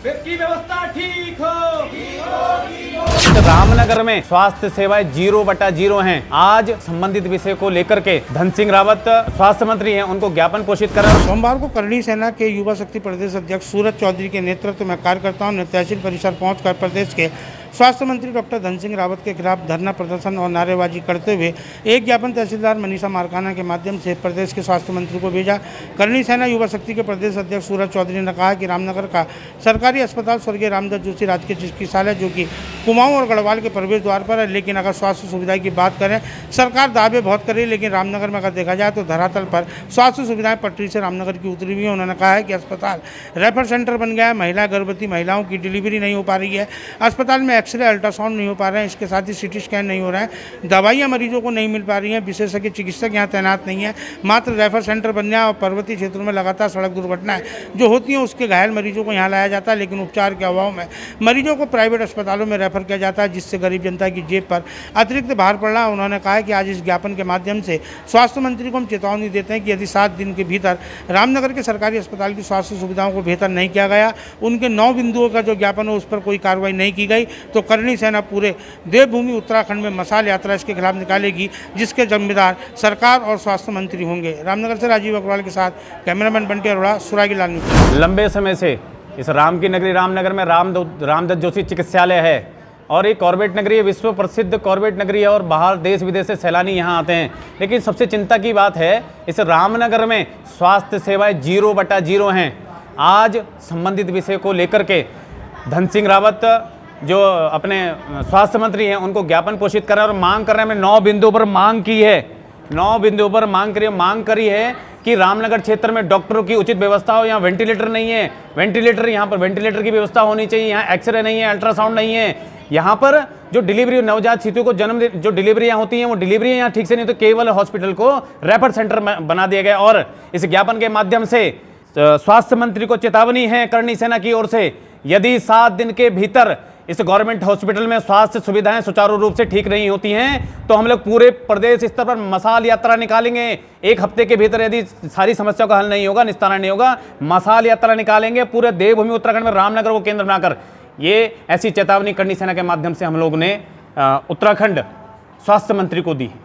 की व्यवस्था ठीक हो। रामनगर में स्वास्थ्य सेवाएं 0/0 हैं। आज संबंधित विषय को लेकर के धन सिंह रावत स्वास्थ्य मंत्री हैं, उनको ज्ञापन प्रेषित करा। सोमवार को करणी सेना के युवा शक्ति प्रदेश अध्यक्ष सूरज चौधरी के नेतृत्व में कार्यकर्ताओं ने तहसील परिसर पहुंचकर प्रदेश के स्वास्थ्य मंत्री डॉक्टर धन सिंह रावत के खिलाफ धरना प्रदर्शन और नारेबाजी करते हुए एक ज्ञापन तहसीलदार मनीषा मारकाना के माध्यम से प्रदेश के स्वास्थ्य मंत्री को भेजा। करणी सेना युवा शक्ति के प्रदेश अध्यक्ष सूरज चौधरी ने कहा कि रामनगर का सरकारी अस्पताल स्वर्गीय रामदत्त जोशी राजकीय चिकित्सालय जो कि कुमाऊं और गढ़वाल के प्रवेश द्वार पर है, लेकिन अगर स्वास्थ्य सुविधा की बात करें सरकार दावे बहुत करे, लेकिन रामनगर में अगर देखा जाए तो धरातल पर स्वास्थ्य सुविधाएं पटरी से रामनगर की उतरी हुई है। उन्होंने कहा है कि अस्पताल रेफर सेंटर बन गया है, महिला गर्भवती महिलाओं की डिलीवरी नहीं हो पा रही है, अस्पताल में एक्सरे अल्ट्रासाउंड नहीं हो पा रहे हैं, इसके साथ ही सीटी स्कैन नहीं हो रहा है, दवाइयाँ मरीजों को नहीं मिल पा रही हैं, विशेषज्ञ चिकित्सक यहाँ तैनात नहीं है, मात्र रेफर सेंटर बन गया और पर्वतीय क्षेत्रों में लगातार सड़क दुर्घटनाएं जो होती हैं उसके घायल मरीजों को यहाँ लाया जाता है, लेकिन उपचार के अभाव में मरीजों को प्राइवेट अस्पतालों में रेफर किया जाता है, जिससे गरीब जनता की जेब पर अतिरिक्त भार पड़ रहा है। उन्होंने कहा है कि आज इस ज्ञापन के माध्यम से स्वास्थ्य मंत्री को हम चेतावनी देते हैं कि यदि 7 दिन के भीतर रामनगर के सरकारी अस्पताल की स्वास्थ्य सुविधाओं को बेहतर नहीं किया गया, उनके 9 बिंदुओं का जो ज्ञापन है उस पर कोई कार्रवाई नहीं की गई, तो करणी सेना पूरे देवभूमि उत्तराखंड में मशाल यात्रा इसके खिलाफ निकालेगी, जिसके जिम्मेदार सरकार और स्वास्थ्य मंत्री होंगे। रामनगर से राजीव अग्रवाल के साथ कैमरामैन बंटी अरोड़ा, सुरागी लाल न्यूज़। लंबे समय से इस राम की नगरी रामनगर में रामदत्त जोशी चिकित्सालय है और ये कॉर्बेट नगरी है, विश्व प्रसिद्ध कॉर्बेट नगरी है और बाहर देश विदेश से सैलानी यहाँ आते हैं। लेकिन सबसे चिंता की बात है इस रामनगर में स्वास्थ्य सेवाएं 0/0 हैं। आज संबंधित विषय को लेकर के धन सिंह रावत जो अपने स्वास्थ्य मंत्री हैं उनको ज्ञापन प्रेषित कर रहे हैं और मांग कर रहे हैं। 9 बिंदुओं पर मांग की है, 9 बिंदुओं पर मांग करी है कि रामनगर क्षेत्र में डॉक्टरों की उचित व्यवस्था हो। यहाँ वेंटिलेटर नहीं है, यहाँ पर वेंटिलेटर की व्यवस्था होनी चाहिए, यहाँ एक्सरे नहीं है, अल्ट्रासाउंड नहीं है, यहाँ पर जो डिलीवरी नवजात शिशु को जो डिलीवरियाँ होती हैं वो डिलीवरियाँ यहाँ ठीक से नहीं, तो केवल हॉस्पिटल को रेफर सेंटर बना दिया गया। और इस ज्ञापन के माध्यम से स्वास्थ्य मंत्री को चेतावनी है करणी सेना की ओर से, यदि 7 दिन के भीतर इस गवर्नमेंट हॉस्पिटल में स्वास्थ्य सुविधाएं सुचारू रूप से ठीक नहीं होती हैं तो हम लोग पूरे प्रदेश स्तर पर मशाल यात्रा निकालेंगे। 1 हफ्ते के भीतर यदि सारी समस्याओं का हल नहीं होगा, निस्तारण नहीं होगा, मशाल यात्रा निकालेंगे पूरे देवभूमि उत्तराखंड में रामनगर को केंद्र बनाकर। ये ऐसी चेतावनी करणी सेना के माध्यम से हम लोग ने उत्तराखंड स्वास्थ्य मंत्री को दी।